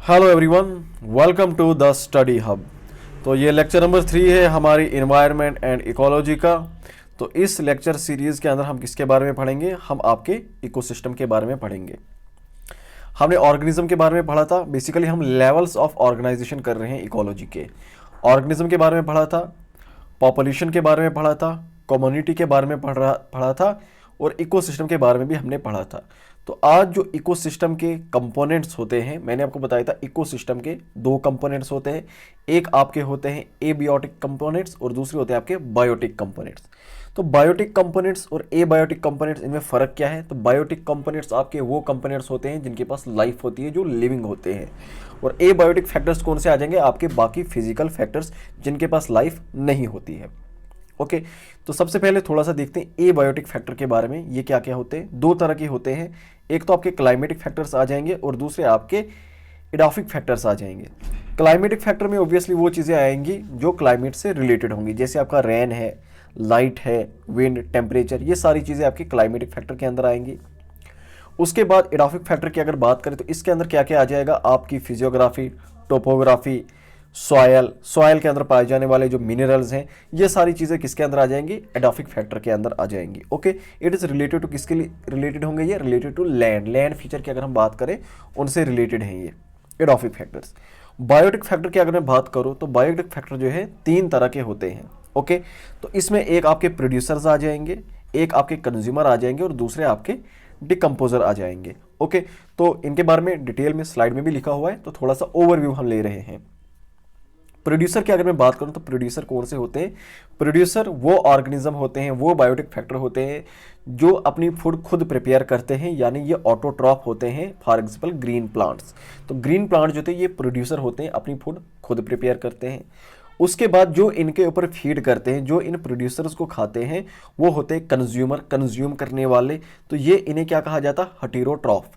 Hello everyone, welcome to the study hub. तो ये lecture number 3 है हमारी इन्वायरमेंट एंड इकोलॉजी का। तो इस लेक्चर सीरीज़ के अंदर हम किसके बारे में पढ़ेंगे? हम आपके इकोसिस्टम के बारे में पढ़ेंगे। हमने ऑर्गेनिज्म के बारे में पढ़ा था। बेसिकली हम लेवल्स ऑफ ऑर्गेनाइजेशन कर रहे हैं इकोलॉजी के। ऑर्गेनिज्म के बारे में पढ़ा था, पॉपुलेशन के बारे में पढ़ा था, कम्युनिटी के बारे में पढ़ा था और इकोसिस्टम के बारे में भी हमने पढ़ा था। तो आज जो इकोसिस्टम के कंपोनेंट्स होते हैं, मैंने आपको बताया था इकोसिस्टम के दो कंपोनेंट्स होते हैं। एक आपके होते हैं एबियोटिक कंपोनेंट्स और दूसरे होते हैं आपके बायोटिक कंपोनेंट्स। तो बायोटिक कंपोनेंट्स और एबायोटिक कंपोनेंट्स, इनमें फ़र्क क्या है? तो बायोटिक कंपोनेंट्स आपके वो कंपोनेंट्स होते हैं जिनके पास लाइफ होती है, जो लिविंग होते हैं। और एबायोटिक फैक्टर्स कौन से आ जाएंगे? आपके बाकी फिजिकल फैक्टर्स जिनके पास लाइफ नहीं होती है। ओके, तो सबसे पहले थोड़ा सा देखते हैं एबायोटिक फैक्टर के बारे में। ये क्या क्या होते हैं? दो तरह के होते हैं। एक तो आपके क्लाइमेटिक फैक्टर्स आ जाएंगे और दूसरे आपके एडॉफिक फैक्टर्स आ जाएंगे। क्लाइमेटिक फैक्टर में ऑब्वियसली वो चीज़ें आएंगी जो क्लाइमेट से रिलेटेड होंगी, जैसे आपका रेन है, लाइट है, विंड, टेम्परेचर, ये सारी चीज़ें आपके क्लाइमेटिक फैक्टर के अंदर आएंगी। उसके बाद एडॉफिक फैक्टर की अगर बात करें तो इसके अंदर क्या क्या आ जाएगा? आपकी फिजियोग्राफी, टोपोग्राफी, सॉयल के अंदर पाए जाने वाले जो मिनरल्स हैं, ये सारी चीज़ें किसके अंदर आ जाएंगी? एडॉफिक फैक्टर के अंदर आ जाएंगी। Okay, it is related to किसके लिए रिलेटेड होंगे? ये रिलेटेड टू लैंड फीचर की अगर हम बात करें, उनसे रिलेटेड हैं ये एडॉफिक फैक्टर्स। बायोटिक फैक्टर की अगर मैं बात करूँ तो बायोटिक फैक्टर जो है तीन तरह के होते हैं। ओके, तो इसमें एक आपके प्रोड्यूसर्स आ जाएंगे, एक आपके कंज्यूमर आ जाएंगे और दूसरे आपके डिकम्पोजर आ जाएंगे। ओके, तो इनके बारे में डिटेल में स्लाइड में भी लिखा हुआ है, तो थोड़ा सा ओवरव्यू हम ले रहे हैं। प्रोड्यूसर की अगर मैं बात करूं तो प्रोड्यूसर कौन से होते हैं? प्रोड्यूसर वो ऑर्गेनिज्म होते हैं, वो बायोटिक फैक्टर होते हैं जो अपनी फूड खुद प्रिपेयर करते हैं, यानी ये ऑटोट्रॉफ होते हैं। फॉर एग्जांपल ग्रीन प्लांट्स, तो ग्रीन प्लांट जो थे ये प्रोड्यूसर होते हैं, अपनी फूड खुद प्रिपेयर करते हैं। उसके बाद जो इनके ऊपर फीड करते हैं, जो इन प्रोड्यूसर्स को खाते हैं, वो होते हैं कंज्यूमर, कंज्यूम करने वाले। तो ये इन्हें क्या कहा जाता है? हेटेरोट्रॉफ।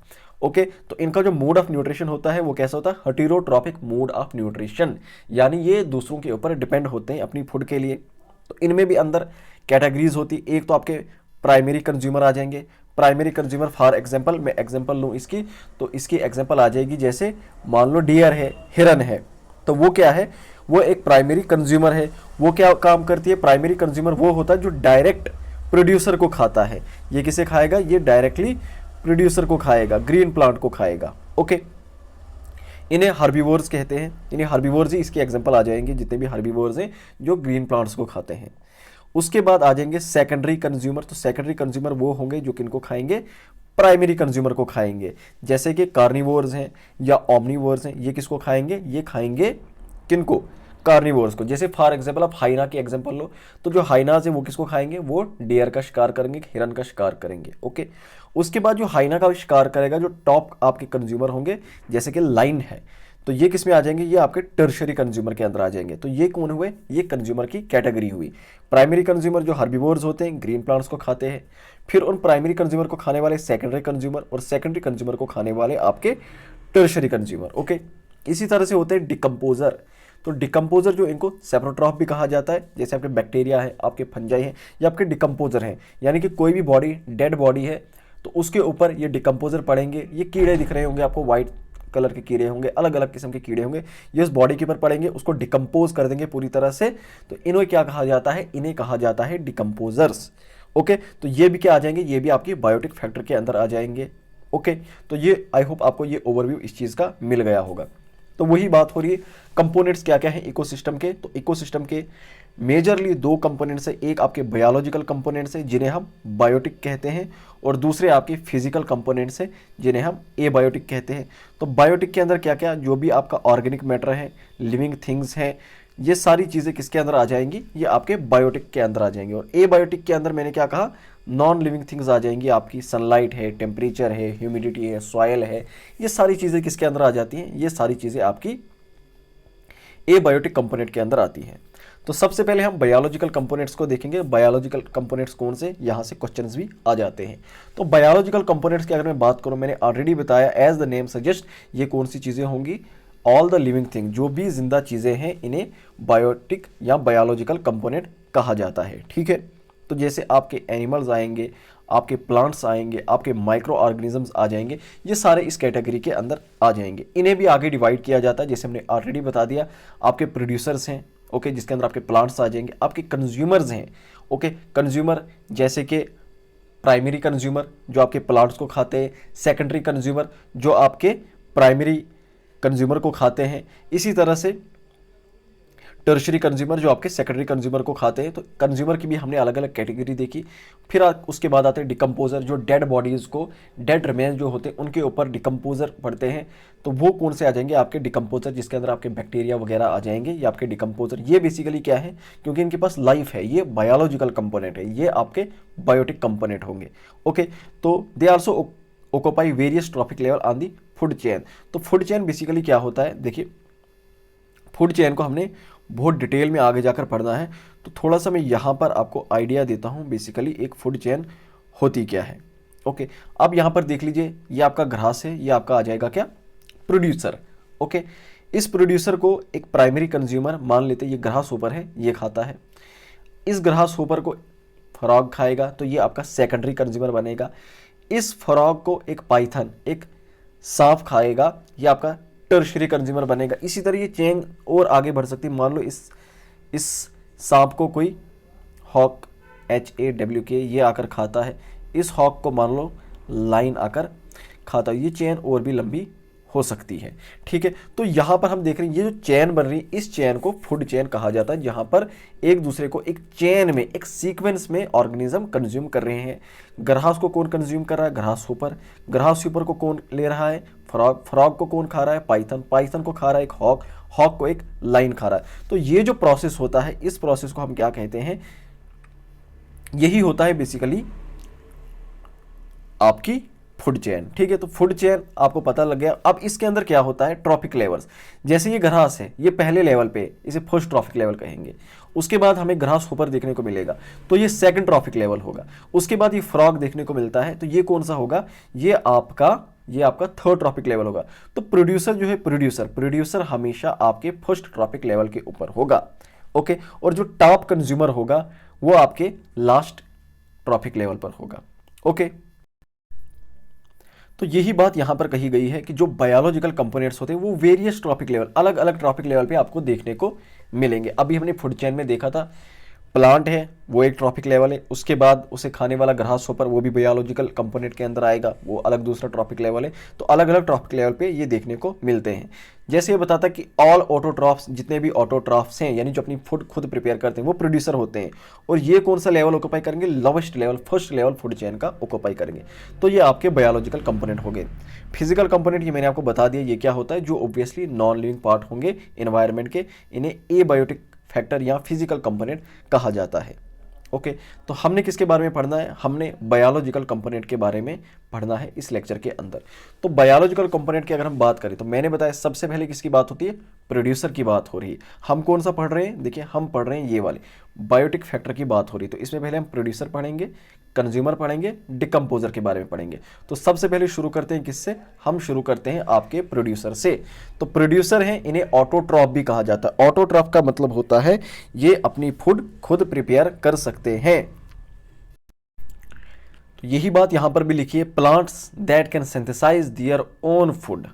ओके, तो इनका जो मोड ऑफ न्यूट्रिशन होता है वो कैसा होता है? हेटेरोट्रॉपिक मोड ऑफ न्यूट्रिशन, यानी ये दूसरों के ऊपर डिपेंड होते हैं अपनी फूड के लिए। तो इनमें भी अंदर कैटेगरीज होती। एक तो आपके प्राइमरी कंज्यूमर आ जाएंगे। प्राइमरी कंज्यूमर फॉर एग्जांपल, मैं एग्जांपल लूँ इसकी, तो इसकी एग्जांपल आ जाएगी जैसे मान लो डियर है, हिरन है, तो वो क्या है? वो एक प्राइमरी कंज्यूमर है। वो क्या काम करती है? प्राइमरी कंज्यूमर वो होता है जो डायरेक्ट प्रोड्यूसर को खाता है। ये किसे खाएगा? ये डायरेक्टली प्रोड्यूसर को खाएगा, ग्रीन प्लांट को खाएगा। ओके, इन्हें हर्बीवोर्स कहते हैं। इन्हें हर्बीवोर्स ही इसकी एग्जांपल आ जाएंगे, जितने भी हर्बीवोर्स हैं जो ग्रीन प्लांट्स को खाते हैं। उसके बाद आ जाएंगे सेकेंडरी कंज्यूमर। तो सेकेंडरी कंज्यूमर वो होंगे जो किनको खाएंगे? प्राइमरी कंज्यूमर को खाएंगे, जैसे कि कार्निवोर्स हैं या ओमनिवोर्स हैं। ये किसको खाएंगे? ये खाएंगे किनको? कार्निवोर्स को। जैसे फॉर एग्जांपल आप हाइना की एग्जांपल लो, तो जो हाइनास है वो किसको खाएंगे? वो डियर का शिकार करेंगे, हिरन का शिकार करेंगे। ओके, उसके बाद जो हाइना का शिकार करेगा, जो टॉप आपके कंज्यूमर होंगे, जैसे कि लाइन है, तो ये किस में आ जाएंगे? ये आपके टर्शरी कंज्यूमर के अंदर आ जाएंगे। तो ये कौन हुए? ये कंज्यूमर की कैटेगरी हुई। प्राइमरी कंज्यूमर जो हर्बीवोर्स होते हैं, ग्रीन प्लांट्स को खाते हैं। फिर उन प्राइमरी कंज्यूमर को खाने वाले सेकेंडरी कंज्यूमर, और सेकेंडरी कंज्यूमर को खाने वाले आपके टर्शरी कंज्यूमर। ओके, इसी तरह से होते हैं डिकम्पोजर। तो डिकम्पोजर जो, इनको सेप्रोट्रॉफ भी कहा जाता है। जैसे आपके बैक्टीरिया है, आपके फंजाई हैं, ये आपके डिकम्पोजर हैं। यानी कि कोई भी बॉडी, डेड बॉडी है, तो उसके ऊपर ये डिकम्पोजर पड़ेंगे। ये कीड़े दिख रहे होंगे आपको, व्हाइट कलर के कीड़े होंगे, अलग अलग किस्म के कीड़े होंगे। ये उस बॉडी के ऊपर पड़ेंगे, उसको डिकम्पोज कर देंगे पूरी तरह से। तो इन्हें क्या कहा जाता है? इन्हें कहा जाता है डिकम्पोजर्स। ओके, तो ये भी क्या आ जाएंगे? ये भी आपकी बायोटिक फैक्टर के अंदर आ जाएंगे। ओके, तो ये आई होप आपको ये ओवरव्यू इस चीज़ का मिल गया होगा। तो वही बात हो रही है, कंपोनेंट्स क्या क्या है इकोसिस्टम के। तो इकोसिस्टम के मेजरली दो कंपोनेंट्स है। एक आपके बायोलॉजिकल कंपोनेंट्स है जिन्हें हम बायोटिक कहते हैं, और दूसरे आपके फिजिकल कंपोनेंट्स हैं जिन्हें हम एबायोटिक कहते हैं। तो बायोटिक के अंदर क्या क्या? जो भी आपका ऑर्गेनिक मैटर है, लिविंग थिंग्स हैं, ये सारी चीज़ें किसके अंदर आ जाएंगी? ये आपके बायोटिक के अंदर आ जाएंगी। और एबायोटिक के अंदर मैंने क्या कहा? नॉन लिविंग थिंग्स आ जाएंगी। आपकी सनलाइट है, टेम्परेचर है, ह्यूमिडिटी है, सॉयल है, ये सारी चीज़ें किसके अंदर आ जाती हैं? ये सारी चीज़ें आपकी एबायोटिक कंपोनेंट के अंदर आती हैं। तो सबसे पहले हम बायोलॉजिकल कंपोनेंट्स को देखेंगे। बायोलॉजिकल कंपोनेंट्स कौन से? यहाँ से क्वेश्चंस भी आ जाते हैं। तो बायोलॉजिकल कंपोनेंट्स की अगर मैं बात करूँ, मैंने ऑलरेडी बताया, एज द नेम सजेस्ट, ये कौन सी चीज़ें होंगी? ऑल द लिविंग थिंग, जो भी जिंदा चीज़ें हैं, इन्हें बायोटिक या बायोलॉजिकल कंपोनेंट कहा जाता है। ठीक है, तो जैसे आपके एनिमल्स आएंगे, आपके प्लांट्स आएंगे, आपके माइक्रो ऑर्गेनिजम्स आ जाएंगे, ये सारे इस कैटेगरी के अंदर आ जाएंगे। इन्हें भी आगे डिवाइड किया जाता है, जैसे हमने ऑलरेडी बता दिया। आपके प्रोड्यूसर्स हैं, ओके, जिसके अंदर आपके प्लांट्स आ जाएंगे। आपके कंज्यूमर्स हैं, ओके, कंज्यूमर जैसे कि प्राइमरी कंज्यूमर जो आपके प्लांट्स को खाते हैं, सेकेंडरी कंज्यूमर जो आपके प्राइमरी कंज्यूमर को खाते हैं, इसी तरह से टर्शरी कंज्यूमर जो आपके सेकेंडरी कंज्यूमर को खाते हैं। तो कंज्यूमर की भी हमने अलग अलग कैटेगरी देखी। फिर उसके बाद आते हैं डिकम्पोजर, जो डेड बॉडीज़ को, डेड रिमेन्स जो होते हैं उनके ऊपर डिकम्पोजर पड़ते हैं। तो वो कौन से आ जाएंगे? आपके डिकम्पोजर, जिसके अंदर आपके बैक्टीरिया वगैरह आ जाएंगे, ये आपके डिकम्पोजर। ये बेसिकली क्या है, क्योंकि इनके पास लाइफ है, ये बायोलॉजिकल कंपोनेंट है, ये आपके बायोटिक कंपोनेंट होंगे। ओके, तो they also occupy various trophic level on the food chain. तो फूड चेन बेसिकली क्या होता है, देखिए फूड चेन को हमने बहुत डिटेल में आगे जाकर पढ़ना है, तो थोड़ा सा मैं यहाँ पर आपको आइडिया देता हूँ बेसिकली एक फूड चेन होती क्या है। ओके, अब यहाँ पर देख लीजिए, ये आपका ग्रास है, ये आपका आ जाएगा क्या, प्रोड्यूसर। ओके, इस प्रोड्यूसर को एक प्राइमरी कंज्यूमर मान लेते हैं, ये ग्रास होपर है, ये खाता है। इस ग्रास होपर को फ्रॉग खाएगा, तो ये आपका सेकेंडरी कंज्यूमर बनेगा। इस फ्रॉग को एक पाइथन, एक सांप खाएगा, ये आपका टर्शरी कंज्यूमर बनेगा। इसी तरह ये चेन और आगे बढ़ सकती है। मान लो इस सांप को कोई हॉक, HAWK, ये आकर खाता है। इस हॉक को मान लो लाइन आकर खाता है। ये चेन और भी लंबी हो सकती है, ठीक है। तो यहाँ पर हम देख रहे हैं ये जो चेन बन रही है, इस चेन को फूड चेन कहा जाता है, जहाँ पर एक दूसरे को एक चेन में, एक सीक्वेंस में ऑर्गेनिज्म कंज्यूम कर रहे हैं। ग्रास को कौन कंज्यूम कर रहा है, ग्रास होपर। ग्रास होपर को कौन ले रहा है, फ्रॉग। फ्रॉग को कौन खा रहा है, पाइथन। पाइथन को खा रहा है एक हॉक। हॉक को एक लाइन खा रहा है। तो ये जो प्रोसेस होता है, इस प्रोसेस को हम क्या कहते हैं, यही होता है बेसिकली आपकी फूड चेन, ठीक है। तो फूड चेन आपको पता लग गया। अब इसके अंदर क्या होता है, ट्रॉफिक लेवल्स। जैसे ये ग्रास है, ये पहले लेवल पे, इसे फर्स्ट ट्रॉफिक लेवल कहेंगे। उसके बाद हमें ग्रास होपर देखने को मिलेगा, तो ये सेकंड ट्रॉफिक लेवल होगा। उसके बाद ये फ्रॉग देखने को मिलता है, तो ये कौन सा होगा, ये आपका थर्ड ट्रॉफिक लेवल होगा। तो प्रोड्यूसर जो है, प्रोड्यूसर हमेशा आपके फर्स्ट ट्रॉफिक लेवल के ऊपर होगा, ओके। और जो टॉप कंज्यूमर होगा वो आपके लास्ट ट्रॉफिक लेवल पर होगा, ओके। तो यही बात यहां पर कही गई है कि जो बायोलॉजिकल कंपोनेंट्स होते हैं वो वेरियस ट्रॉफिक लेवल, अलग अलग ट्रॉफिक लेवल पे आपको देखने को मिलेंगे। अभी हमने फूड चेन में देखा था, प्लांट है वो एक ट्रॉफिक लेवल है, उसके बाद उसे खाने वाला ग्रास होपर वो भी बायोलॉजिकल कंपोनेंट के अंदर आएगा, वो अलग दूसरा ट्रॉफिक लेवल है। तो अलग अलग ट्रॉफिक लेवल पे ये देखने को मिलते हैं। जैसे ये बताता कि ऑल ऑटोट्रॉफ्स, जितने भी ऑटोट्रॉफ्स हैं, यानी जो अपनी फूड खुद प्रिपेयर करते हैं, वो प्रोड्यूसर होते हैं। और ये कौन सा लेवल ऑक्यूपाई करेंगे, lowest level, first level food chain का ऑक्यूपाई करेंगे। तो ये आपके बायोलॉजिकल कंपोनेंट हो गए। फिजिकल कंपोनेंट ये मैंने आपको बता दिया, ये क्या होता है, जो ऑब्वियसली नॉन लिविंग पार्ट होंगे एनवायरनमेंट के, इन्हें एबायोटिक फैक्टर या फिजिकल कंपोनेंट कहा जाता है, ओके। तो हमने किसके बारे में पढ़ना है, हमने बायोलॉजिकल कंपोनेंट के बारे में पढ़ना है इस लेक्चर के अंदर। तो बायोलॉजिकल कंपोनेंट की अगर हम बात करें, तो मैंने बताया सबसे पहले किसकी बात होती है, प्रोड्यूसर की बात हो रही है। हम कौन सा पढ़ रहे हैं, देखिए हम पढ़ रहे हैं ये वाले बायोटिक फैक्टर की बात हो रही है। तो इसमें पहले हम प्रोड्यूसर पढ़ेंगे, कंज्यूमर पढ़ेंगे, डिकम्पोजर के बारे में पढ़ेंगे। तो सबसे पहले शुरू करते हैं किससे, हम शुरू करते हैं आपके प्रोड्यूसर से। तो प्रोड्यूसर हैं, इन्हें ऑटोट्रॉफ भी कहा जाता है। ऑटोट्रॉफ का मतलब होता है ये अपनी फूड खुद प्रिपेयर कर सकते हैं। तो यही बात यहां पर भी लिखी है, plants that can synthesise their own food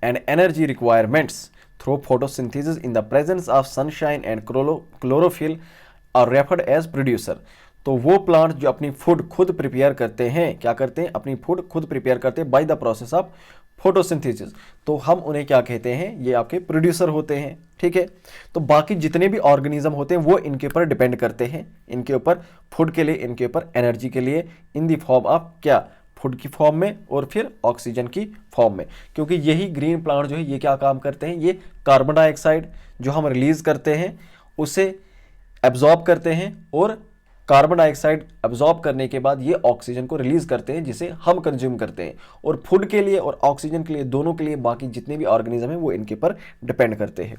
and energy requirements through photosynthesis in the presence of sunshine and chlorophyll are referred as producer. तो वो प्लांट जो अपनी फूड खुद प्रिपेयर करते हैं, क्या करते हैं, अपनी फूड खुद प्रिपेयर करते हैं by the process of photosynthesis, तो हम उन्हें क्या कहते हैं, ये आपके प्रोड्यूसर होते हैं, ठीक है। तो बाकी जितने भी ऑर्गेनिज्म होते हैं वो इनके ऊपर डिपेंड करते हैं, इनके ऊपर फूड के लिए, इनके ऊपर एनर्जी के लिए, इन दी फॉर्म ऑफ क्या, फूड की फॉर्म में और फिर ऑक्सीजन की फॉर्म में। क्योंकि यही ग्रीन प्लांट जो है ये क्या काम करते हैं, ये कार्बन डाइऑक्साइड जो हम रिलीज करते हैं उसे एब्जॉर्ब करते हैं, और कार्बन डाइऑक्साइड एब्जॉर्ब करने के बाद ये ऑक्सीजन को रिलीज करते हैं, जिसे हम कंज्यूम करते हैं। और फूड के लिए और ऑक्सीजन के लिए, दोनों के लिए बाकी जितने भी ऑर्गेनिज्म हैं वो इनके पर डिपेंड करते हैं।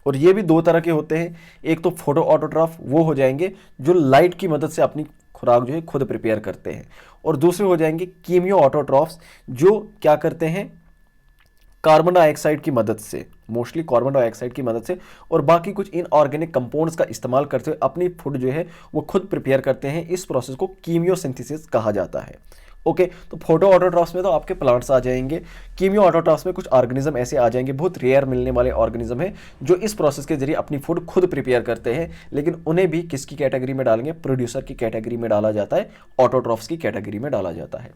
और ये भी दो तरह के होते हैं, एक तो फोटो ऑटोट्रॉफ, वो हो जाएंगे जो लाइट की मदद से अपनी खुराक जो है खुद प्रिपेयर करते हैं, और दूसरे हो जाएंगे कीमियो ऑटोट्रॉफ्स, जो क्या करते हैं, कार्बन डाइऑक्साइड की मदद से, मोस्टली कार्बन डाइऑक्साइड की मदद से और बाकी कुछ इनऑर्गेनिक कंपाउंड्स का इस्तेमाल करते हुए अपनी फूड जो है वो खुद प्रिपेयर करते हैं। इस प्रोसेस को कीमियोसिंथेसिस कहा जाता है। ओके, तो फोटो ऑटोट्रॉफ्स में तो आपके प्लांट्स आ जाएंगे, कीमियो ऑटोट्रॉफ्स में कुछ ऑर्गेनिज्म ऐसे आ जाएंगे, बहुत रेयर मिलने वाले ऑर्गेनिज्म है जो इस प्रोसेस के जरिए अपनी फूड खुद प्रिपेयर करते हैं, लेकिन उन्हें भी किसकी कैटेगरी में डालेंगे, प्रोड्यूसर की कैटेगरी में डाला जाता है, ऑटोट्रॉफ्स की कैटेगरी में डाला जाता है।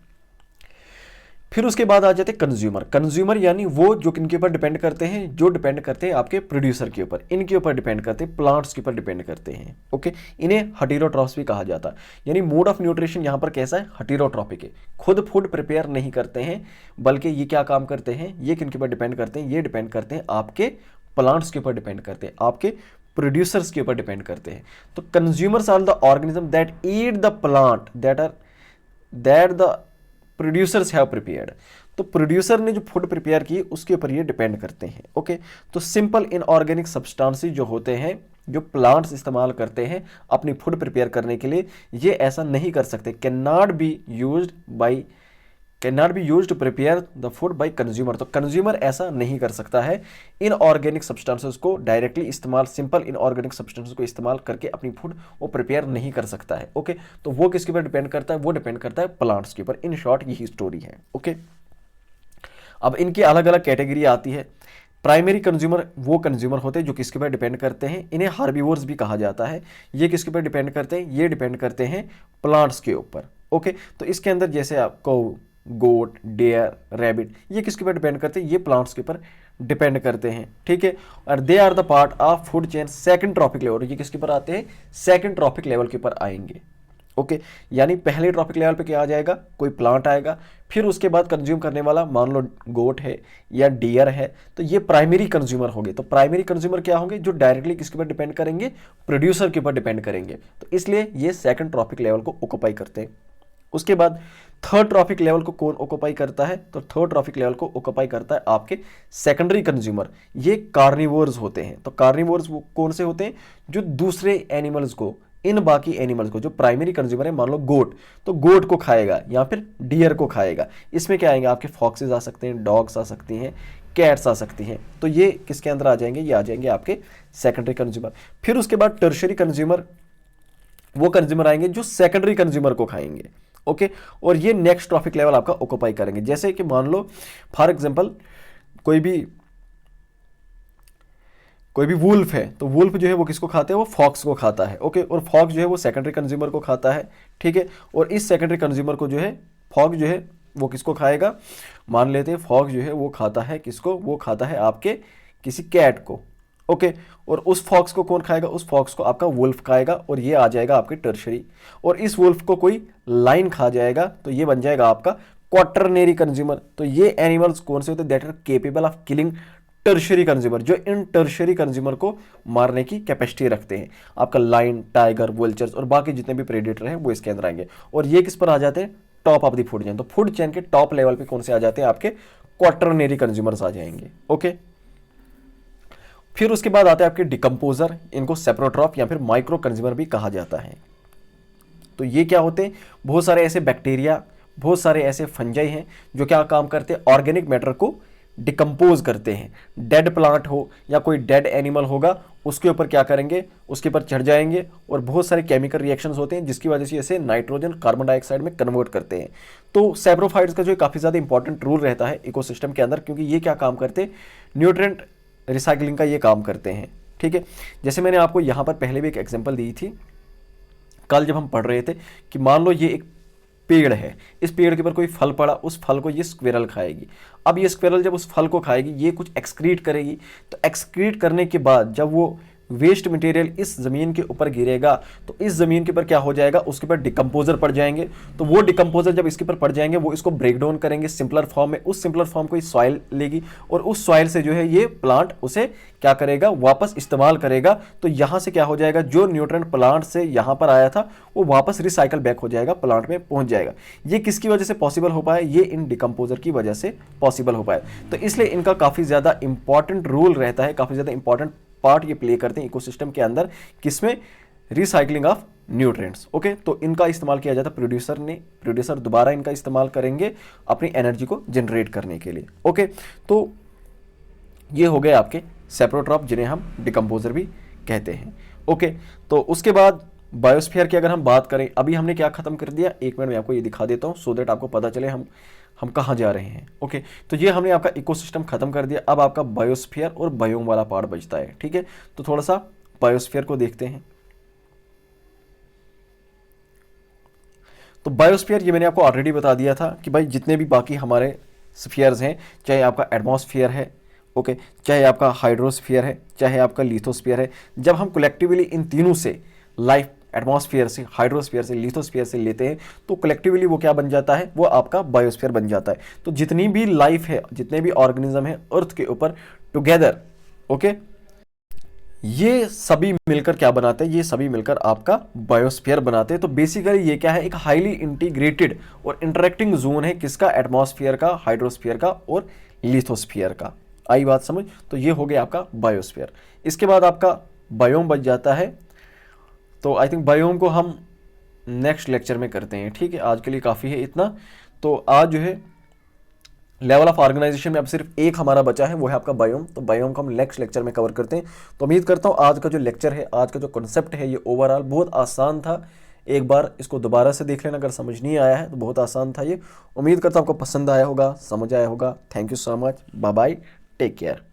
फिर उसके बाद आ जाते हैं कंज्यूमर। कंज्यूमर यानी वो जो किनके ऊपर डिपेंड करते हैं, जो डिपेंड करते हैं आपके प्रोड्यूसर के ऊपर, इनके ऊपर डिपेंड करते हैं, प्लांट्स के ऊपर डिपेंड करते हैं। ओके, इन्हें हेटेरोट्रॉफ्स भी कहा जाता है। यानी मोड ऑफ न्यूट्रिशन यहाँ पर कैसा है, हेटेरोट्रॉपिक है, खुद फूड प्रिपेयर नहीं करते हैं, बल्कि ये क्या काम करते हैं, ये किनके ऊपर डिपेंड करते हैं, ये डिपेंड करते हैं आपके प्लांट्स के ऊपर डिपेंड करते हैं, आपके प्रोड्यूसर्स के ऊपर डिपेंड करते हैं। तो consumers are the organism that eat the plant that the producers have prepared. तो प्रोड्यूसर ने जो फूड प्रिपेयर की उसके ऊपर ये डिपेंड करते हैं। ओके, तो सिंपल इनऑर्गेनिक सब्सटेंसेस जो होते हैं, जो प्लांट्स इस्तेमाल करते हैं अपनी फूड प्रिपेयर करने के लिए, ये ऐसा नहीं कर सकते, can not be used to prepare the food by consumer. तो कंज्यूमर ऐसा नहीं कर सकता है इनऑर्गेनिक सब्सटेंसेस को डायरेक्टली इस्तेमाल, सिंपल इनऑर्गेनिक सब्सटेंसेस को इस्तेमाल करके अपनी फूड वो प्रिपेयर नहीं कर सकता है। ओके, तो वो किसके ऊपर डिपेंड करता है, वो डिपेंड करता है प्लांट्स के ऊपर। इन शॉर्ट यही स्टोरी है। ओके, अब इनकी अलग अलग कैटेगरी आती है। प्राइमरी कंज्यूमर वो कंज्यूमर होते हैं जो किसके ऊपर डिपेंड करते हैं, इन्हें हार्बिवोर्स भी कहा जाता है। ये किसके ऊपर डिपेंड करते हैं, ये डिपेंड करते हैं प्लांट्स के ऊपर। ओके, तो इसके अंदर जैसे आपको गोट, डेयर, रैबिट, ये किसके ऊपर डिपेंड करते हैं, ये प्लांट्स के ऊपर डिपेंड करते हैं। ठीक है, और they are the part of food chain second trophic level. ये किसके ऊपर आते हैं, सेकंड ट्रॉपिक लेवल के ऊपर आएंगे। ओके, यानी पहले ट्रॉपिक लेवल पे क्या आ जाएगा, कोई प्लांट आएगा, फिर उसके बाद कंज्यूम करने वाला मान लो गोट है या डियर है, तो ये प्राइमरी कंज्यूमर होंगे। तो प्राइमरी कंज्यूमर क्या होंगे, जो डायरेक्टली किसके ऊपर डिपेंड करेंगे, प्रोड्यूसर के ऊपर डिपेंड करेंगे। तो इसलिए ये सेकंड ट्रॉपिक लेवल को ऑक्यूपाई करते हैं। उसके बाद थर्ड ट्रॉपिक लेवल को कौन ऑक्यूपाई करता है, तो थर्ड ट्रॉपिक लेवल को ऑक्यूपाई करता है आपके सेकेंडरी कंज्यूमर। ये कार्निवोर्स होते हैं। तो कार्निवोर्स वो कौन से होते हैं, जो दूसरे एनिमल्स को, इन बाकी एनिमल्स को, जो प्राइमरी कंज्यूमर है मान लो गोट, तो गोट को खाएगा या फिर डियर को खाएगा। इसमें क्या आएंगे, आपके फॉक्सेस आ सकते हैं, डॉग्स आ सकती हैं, कैट्स आ सकती हैं। तो ये किसके अंदर आ जाएंगे, ये आ जाएंगे आपके सेकेंडरी कंज्यूमर। फिर उसके बाद टर्शियरी कंज्यूमर, वो कंज्यूमर आएंगे जो सेकेंडरी कंज्यूमर को खाएंगे। ओके, और ये नेक्स्ट ट्रॉपिक लेवल आपका ऑक्यूपाई करेंगे। जैसे कि मान लो फॉर एग्जांपल कोई भी वुल्फ है, तो वुल्फ जो है वो किसको खाता है, वो फॉक्स को खाता है। ओके, और फॉक्स जो है वो सेकेंडरी कंज्यूमर को खाता है। ठीक है, और इस सेकेंडरी कंज्यूमर को जो है फॉक्स जो है वो किसको खाएगा, मान लेते हैं फॉक्स जो है वो खाता है किसको, वो खाता है आपके किसी कैट को। ओके, और उस फॉक्स को कौन खाएगा, उस फॉक्स को आपका वुल्फ खाएगा, और ये आ जाएगा आपके टर्शरी। और इस वुल्फ को कोई लाइन खा जाएगा, तो ये बन जाएगा आपका क्वाटरनरी कंज्यूमर। तो ये एनिमल्स कौन से होते हैं, that are capable of killing tertiary consumer, जो इन टर्शरी कंज्यूमर को मारने की कैपेसिटी रखते हैं। आपका लाइन, टाइगर, वल्चर्स और बाकी जितने भी प्रेडेटर हैं वो इसके अंदर आएंगे। और ये किस पर आ जाते हैं, top of the food chain. तो फूड चेन के टॉप लेवल पे कौन से आ जाते हैं, आपके क्वाटरनरी कंज्यूमर्स आ जाएंगे। ओके, फिर उसके बाद आते हैं आपके डिकम्पोजर, इनको सेप्रोट्रॉफ या फिर माइक्रो कंज्यूमर भी कहा जाता है। तो ये क्या होते हैं, बहुत सारे ऐसे बैक्टीरिया, बहुत सारे ऐसे फंजाई हैं जो क्या काम करते हैं, ऑर्गेनिक मैटर को डिकम्पोज करते हैं। डेड प्लांट हो या कोई डेड एनिमल होगा, उसके ऊपर क्या करेंगे, उसके ऊपर चढ़ जाएंगे और बहुत सारे केमिकल रिएक्शंस होते हैं जिसकी वजह से इसे नाइट्रोजन, कार्बन डाइऑक्साइड में कन्वर्ट करते हैं। तो सैप्रोफाइट्स का जो काफ़ी ज़्यादा इंपॉर्टेंट रोल रहता है इकोसिस्टम के अंदर, क्योंकि ये क्या काम करते हैं, न्यूट्रिएंट रिसाइकलिंग का ये काम करते हैं। ठीक है, जैसे मैंने आपको यहाँ पर पहले भी एक एग्जांपल दी थी कल जब हम पढ़ रहे थे कि मान लो ये एक पेड़ है, इस पेड़ के ऊपर कोई फल पड़ा, उस फल को ये स्क्विरल खाएगी। अब ये स्क्विरल जब उस फल को खाएगी, ये कुछ एक्सक्रीट करेगी। तो एक्सक्रीट करने के बाद जब वो वेस्ट मटेरियल इस ज़मीन के ऊपर गिरेगा, तो इस ज़मीन के ऊपर क्या हो जाएगा, उसके ऊपर डिकम्पोजर पड़ जाएंगे। तो वो डिकम्पोजर जब इसके ऊपर पड़ जाएंगे, वो इसको ब्रेक डाउन करेंगे सिंपलर फॉर्म में। उस सिंपलर फॉर्म को सॉइल लेगी और उस सॉइल से जो है ये प्लांट उसे क्या करेगा, वापस इस्तेमाल करेगा। तो यहाँ से क्या हो जाएगा, जो न्यूट्रिएंट प्लांट से यहाँ पर आया था वो वापस रिसाइकल बैक हो जाएगा, प्लांट में पहुँच जाएगा। ये किसकी वजह से पॉसिबल हो पाया, ये इन डिकम्पोजर की वजह से पॉसिबल हो पाया। तो इसलिए इनका काफ़ी ज़्यादा इंपॉर्टेंट रोल रहता है, काफ़ी ज़्यादा इंपॉर्टेंट पार्ट ये प्ले करते हैं इकोसिस्टम के अंदर, किसमें, रिसाइकलिंग ऑफ न्यूट्रिएंट्स। ओके, तो इनका इस्तेमाल किया जाता है प्रोड्यूसर दोबारा इनका इस्तेमाल करेंगे अपनी एनर्जी को जनरेट करने के लिए। ओके, तो ये हो गए आपके सेप्रोट्रॉप, जिन्हें हम डिकम्पोजर भी कहते हैं। ओके, तो उसके बाद बायोस्फीयर की अगर हम बात करें, अभी हमने क्या खत्म कर दिया, एक मिनट में आपको ये दिखा देता हूँ सो दैट आपको पता चले हम कहाँ जा रहे हैं। ओके, तो ये हमने आपका इकोसिस्टम खत्म कर दिया। अब आपका बायोस्फीयर और बायोम वाला पार्ट बचता है। ठीक है, तो थोड़ा सा बायोस्फीयर को देखते हैं। तो बायोस्फीयर ये मैंने आपको ऑलरेडी बता दिया था कि भाई जितने भी बाकी हमारे स्फीयर्स हैं, चाहे आपका एटमॉस्फेयर है, ओके, चाहे आपका हाइड्रोस्फीयर है, चाहे आपका लिथोस्फीयर है, जब हम कलेक्टिवली इन तीनों से लाइफ, एटमॉस्फेयर से, हाइड्रोस्फीयर से, लिथोस्फीयर से लेते हैं, तो कलेक्टिवली वो क्या बन जाता है, वो आपका बायोस्फीयर बन जाता है। तो जितनी भी लाइफ है, जितने भी ऑर्गेनिज्म है अर्थ के ऊपर टुगेदर, ओके, ये सभी मिलकर क्या बनाते हैं, ये सभी मिलकर आपका बायोस्फीयर बनाते हैं। तो बेसिकली ये क्या है, एक हाईली इंटीग्रेटेड और इंटरेक्टिंग जोन है, किसका, एटमॉस्फेयर का, हाइड्रोस्फीयर का और लिथोस्फीयर का। आई बात समझ? तो ये हो गया आपका बायोस्फीयर। इसके बाद आपका बायोम बच जाता है। तो आई थिंक बायोम को हम नेक्स्ट लेक्चर में करते हैं। ठीक है, आज के लिए काफ़ी है इतना। तो आज जो है लेवल ऑफ ऑर्गेनाइजेशन में अब सिर्फ एक हमारा बचा है, वो है आपका बायोम। तो बायोम को हम नेक्स्ट लेक्चर में कवर करते हैं। तो उम्मीद करता हूँ आज का जो लेक्चर है, आज का जो कॉन्सेप्ट है, ये ओवरऑल बहुत आसान था। एक बार इसको दोबारा से देख लेना, अगर समझ नहीं आया है तो बहुत आसान था ये। उम्मीद करता हूँ आपको पसंद आया होगा, समझ आया होगा। Thank you so much, bye bye, take care.